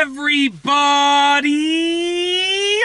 everybody!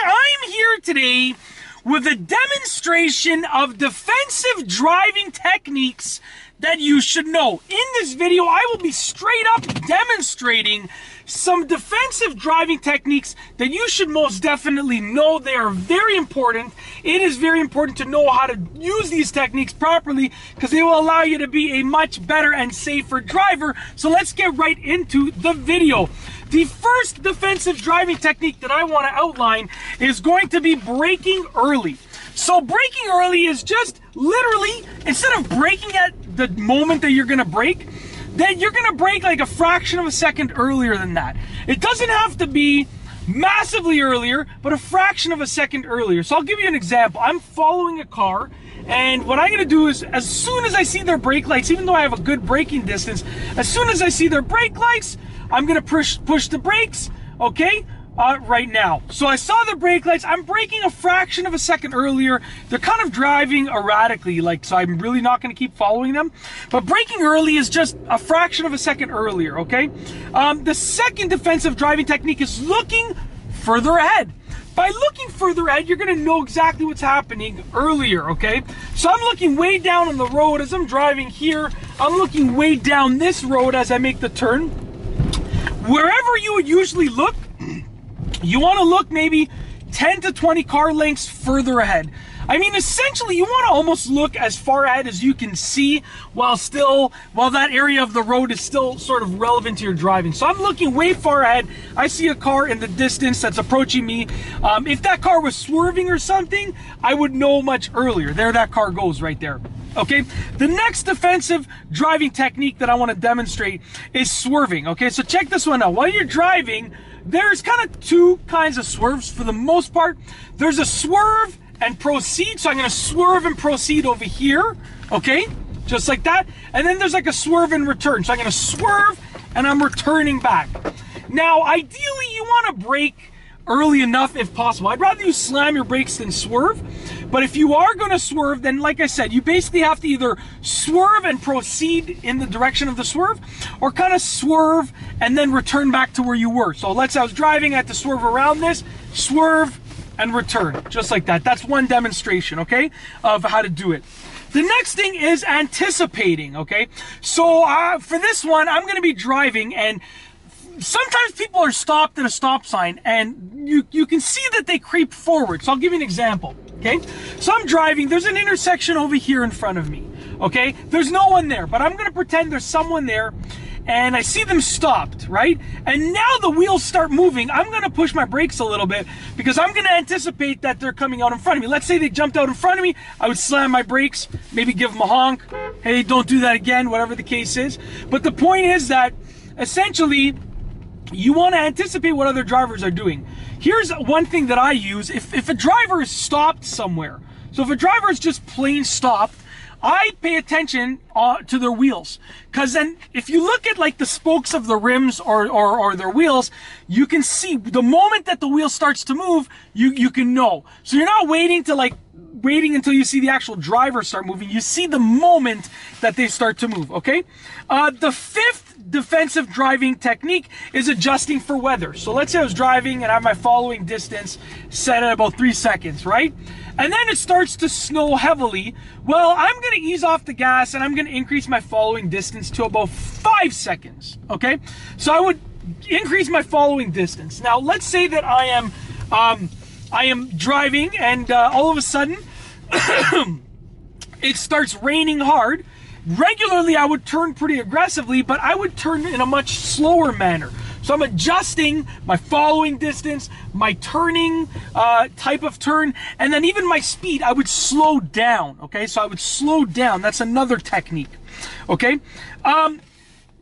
I'm here today with a demonstration of defensive driving techniques that you should know. In this video, I will be straight up demonstrating some defensive driving techniques that you should most definitely know. They are very important. It is very important to know how to use these techniques properly because they will allow you to be a much better and safer driver. So let's get right into the video. The first defensive driving technique that I want to outline is going to be braking early. So braking early is just literally, instead of braking at the moment that you're going to brake, then you're going to brake like a fraction of a second earlier than that. It doesn't have to be massively earlier, but a fraction of a second earlier. So I'll give you an example. I'm following a car, and what I'm going to do is, as soon as I see their brake lights, even though I have a good braking distance, as soon as I see their brake lights, I'm going to push the brakes, okay? Right now. So I saw the brake lights. I'm braking a fraction of a second earlier. They're kind of driving erratically, so I'm really not going to keep following them. But braking early is just a fraction of a second earlier, okay? The second defensive driving technique is looking further ahead. By looking further ahead, you're going to know exactly what's happening earlier, okay? So I'm looking way down on the road as I'm driving here. I'm looking way down this road as I make the turn. Wherever you would usually look, you want to look maybe 10 to 20 car lengths further ahead. I mean, essentially, you want to almost look as far ahead as you can see while that area of the road is still sort of relevant to your driving. So I'm looking way far ahead. I see a car in the distance that's approaching me. If that car was swerving or something, I would know much earlier. There that car goes right there. Okay, the next defensive driving technique that I want to demonstrate is swerving. Okay, so check this one out. While you're driving, there's kind of two kinds of swerves for the most part. There's a swerve and proceed. So I'm going to swerve and proceed over here. Okay, just like that. And then there's like a swerve and return. So I'm going to swerve and I'm returning back. Now, ideally, you want to brake early enough if possible. I'd rather you slam your brakes than swerve. But if you are going to swerve, then like I said, you basically have to either swerve and proceed in the direction of the swerve, or kind of swerve and then return back to where you were. So let's say I was driving, I had to swerve around this, swerve and return, just like that. That's one demonstration, okay, of how to do it. The next thing is anticipating, okay? So for this one, I'm going to be driving, and sometimes people are stopped at a stop sign and you can see that they creep forward. So I'll give you an example, okay? So I'm driving, there's an intersection over here in front of me, okay? There's no one there, but I'm going to pretend there's someone there, and I see them stopped, right? And now the wheels start moving. I'm going to push my brakes a little bit because I'm going to anticipate that they're coming out in front of me. Let's say they jumped out in front of me. I would slam my brakes, maybe give them a honk. Hey, don't do that again, whatever the case is. But the point is that essentially, you want to anticipate what other drivers are doing. Here's one thing that I use. If a driver is stopped somewhere, so if a driver is just plain stopped, I pay attention to their wheels. Because then if you look at like the spokes of the rims or their wheels, you can see the moment that the wheel starts to move, you can know. So you're not waiting until you see the actual driver start moving. You see the moment that they start to move, okay? The fifth defensive driving technique is adjusting for weather. So let's say I was driving and I have my following distance set at about 3 seconds, right? And then it starts to snow heavily. Well, I'm going to ease off the gas and I'm going to increase my following distance to about 5 seconds, okay? So I would increase my following distance. Now, let's say that I am driving and all of a sudden it starts raining hard. Regularly, I would turn pretty aggressively, but I would turn in a much slower manner. So I'm adjusting my following distance, my turning type of turn, and then even my speed, I would slow down, okay? So I would slow down. That's another technique, okay?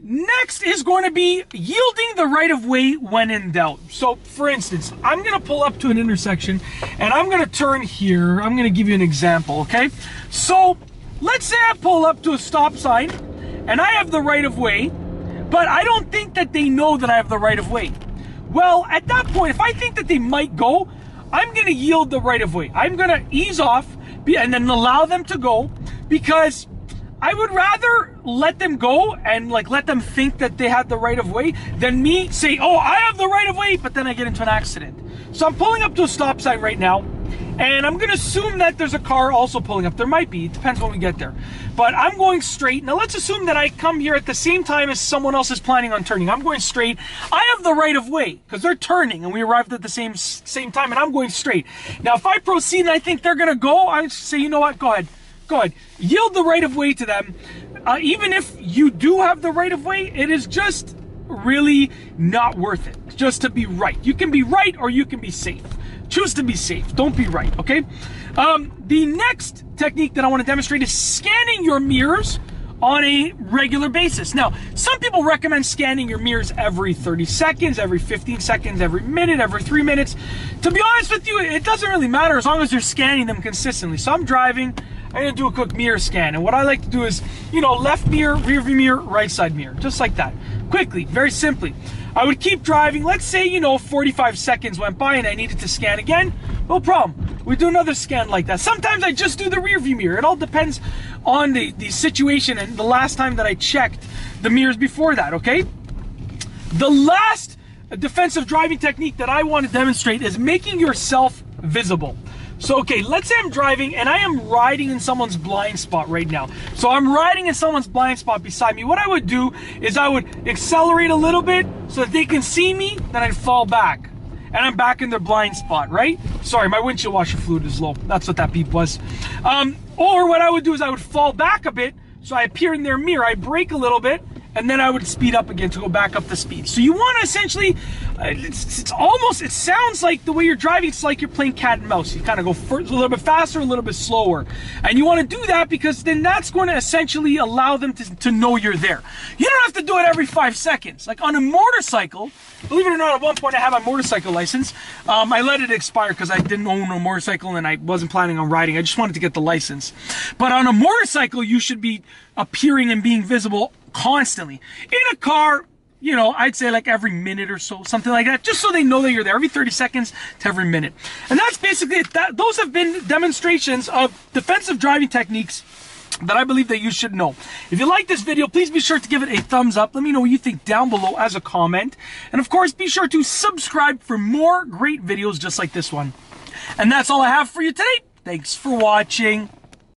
Next is going to be yielding the right of way when in doubt. So for instance, I'm going to pull up to an intersection and I'm going to turn here. I'm going to give you an example, okay? So let's say I pull up to a stop sign and I have the right of way, but I don't think that they know that I have the right of way. Well, at that point, if I think that they might go, I'm going to yield the right of way. I'm going to ease off and then allow them to go because I would rather let them go and like let them think that they had the right of way than me say, oh, I have the right of way, but then I get into an accident. So I'm pulling up to a stop sign right now, and I'm gonna assume that there's a car also pulling up. There might be, it depends when we get there. But I'm going straight. Now let's assume that I come here at the same time as someone else is planning on turning. I'm going straight. I have the right of way because they're turning and we arrived at the same time, and I'm going straight. Now if I proceed and I think they're gonna go, I say, you know what, go ahead. Go ahead, yield the right of way to them. Even if you do have the right of way, it is just really not worth it just to be right. You can be right or you can be safe. Choose to be safe, don't be right, okay? The next technique that I want to demonstrate is scanning your mirrors on a regular basis. Now, some people recommend scanning your mirrors every 30 seconds, every 15 seconds, every minute, every 3 minutes. To be honest with you, it doesn't really matter as long as you're scanning them consistently. So I'm driving, I'm gonna do a quick mirror scan. And what I like to do is, you know, left mirror, rear view mirror, right side mirror, just like that. Quickly, very simply. I would keep driving. Let's say, you know, 45 seconds went by and I needed to scan again. No problem. We do another scan like that. Sometimes I just do the rear view mirror. It all depends on the situation and the last time that I checked the mirrors before that, okay? The last defensive driving technique that I want to demonstrate is making yourself visible. So, okay, let's say I'm driving and I am riding in someone's blind spot right now. So I'm riding in someone's blind spot beside me. What I would do is I would accelerate a little bit so that they can see me, then I'd fall back. And I'm back in their blind spot, right? Sorry, my windshield washer fluid is low. That's what that beep was. Or what I would do is I would fall back a bit so I appear in their mirror. I brake a little bit, and then I would speed up again to go back up the speed. So you want to essentially, it sounds like the way you're driving, it's like you're playing cat and mouse. You kind of go a little bit faster, a little bit slower. And you want to do that because then that's going to essentially allow them to know you're there. You don't have to do it every 5 seconds. Like on a motorcycle, believe it or not, at one point I had my motorcycle license. I let it expire because I didn't own a motorcycle and I wasn't planning on riding. I just wanted to get the license. But on a motorcycle, you should be appearing and being visible constantly. In a car, you know, I'd say like every minute or so, something like that, just so they know that you're there, every 30 seconds to every minute. And that's basically it. Those have been demonstrations of defensive driving techniques that I believe that you should know. If you like this video, please be sure to give it a thumbs up. Let me know what you think down below as a comment. And of course, be sure to subscribe for more great videos just like this one. And that's all I have for you today. Thanks for watching.